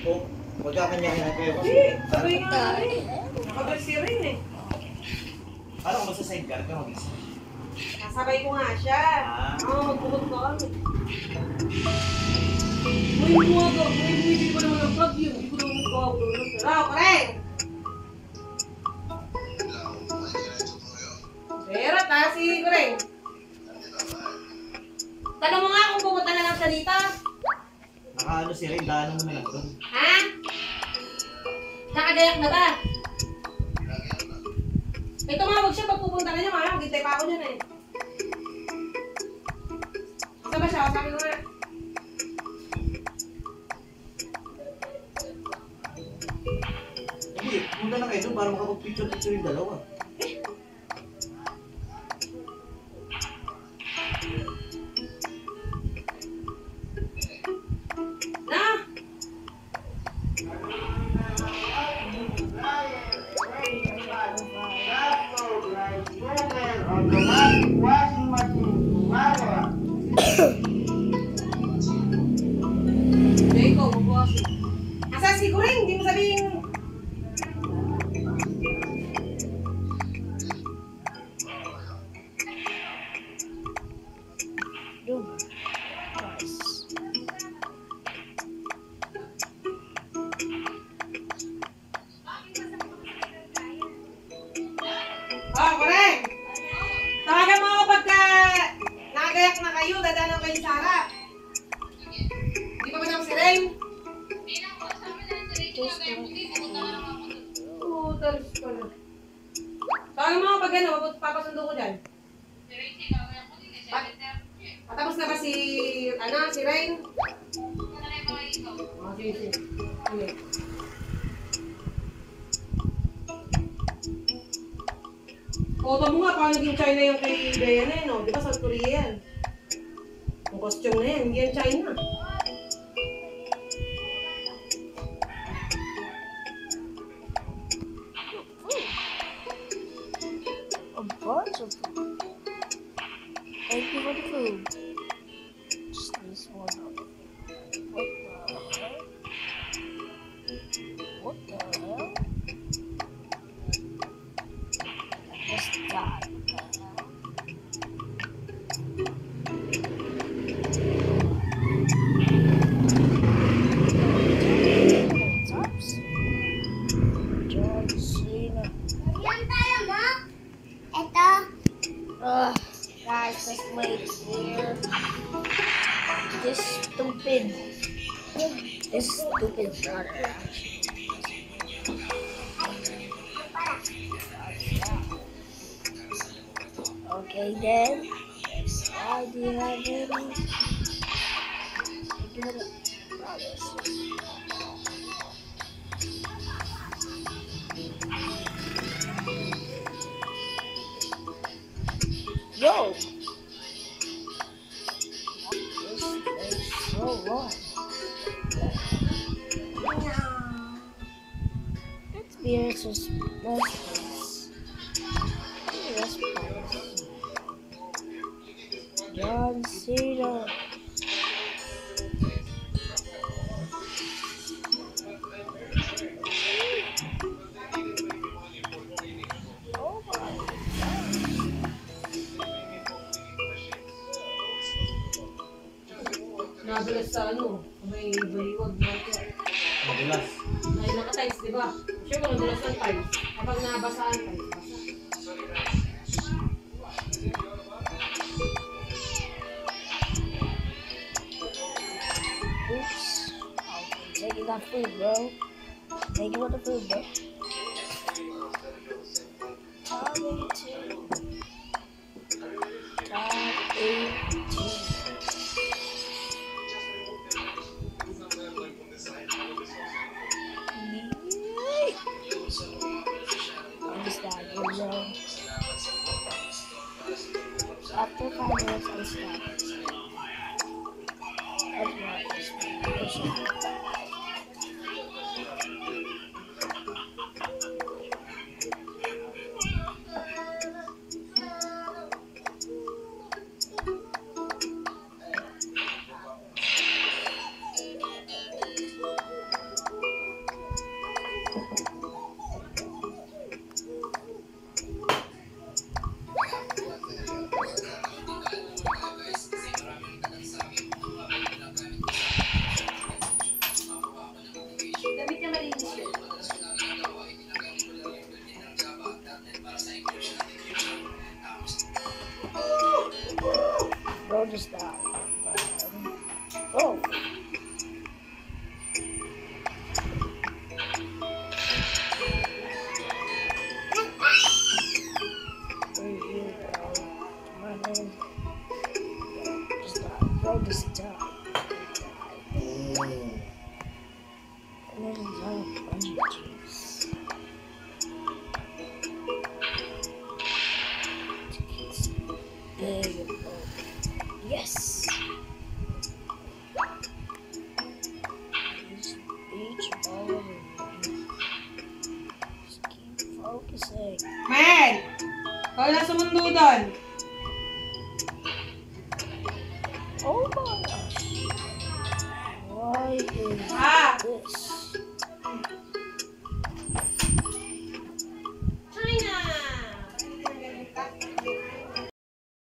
O, magkakanyahin na kayo. Hindi, sabay nga eh. Nakabalsi rin eh. Paano kung magsa-sidecar ka mag-isa? Nasabay ko nga siya. Ah. Oo, magpukot ko kami. May buwaga, may bumibili ko naman ng plug yun. Hindi ko naman magkakawa. Pero, koreng! Pero, si koreng. Tanong mo nga kung pumunta na lang siya dito. Nakaano si Ray, daanan mo na lang doon. Ha? Nakagayak na ba? May tumawag siya pag pupunta na niya, mga maghintay pa ako dyan eh. Asa ba siya? Sabi ko nga. Hindi, punta na kayo doon para makapag-picture-picture yung dalawa. Na! Ikaw, magbukas eh. Asa si Kuring? Hindi mo sabihin. Oh, Kuring! Tawagan mo ako pagka nakagayak na kayo, dadaan kayo sa harap. Di ba ba naman si Rain? Oo, talis ko na. Tawagan mo ako pag ano, papasundo ko dyan. Patapos na ba si Rain? Oh, sige, sige. Sige. Oto mo nga, paano naging China yung kay Diana eh, no? Di ba South Korea yan? Yung costume na yan, hindi yan China. A bunch of food. Thank you for the food. Just this one up. What the hell? What the hell? I just died. What the hell? Tops. John Cena. Guys, let's wait here. This stupid brother. Okay then. Why do you have any? Brothers. Yo! This is so long. Let's be just let's place. John Cena. Oh my God. Nadulas sa ano, may baliwag market. Madulas. Ay, naka-tiles, di ba? Sure kung nadulas ng tiles. Kapag nabasaan tiles, basa. Oops. Taking that food, bro. Taking all the food, bro. Top 18. Top 18. After 5 minutes, I stop. That's my expectation. runs out of energies. There you go. Yes! Just beach ball over here. Just keep focusing. Mel! Ikaw lang sumundo doon. Oh my gosh. Why is Ah! this?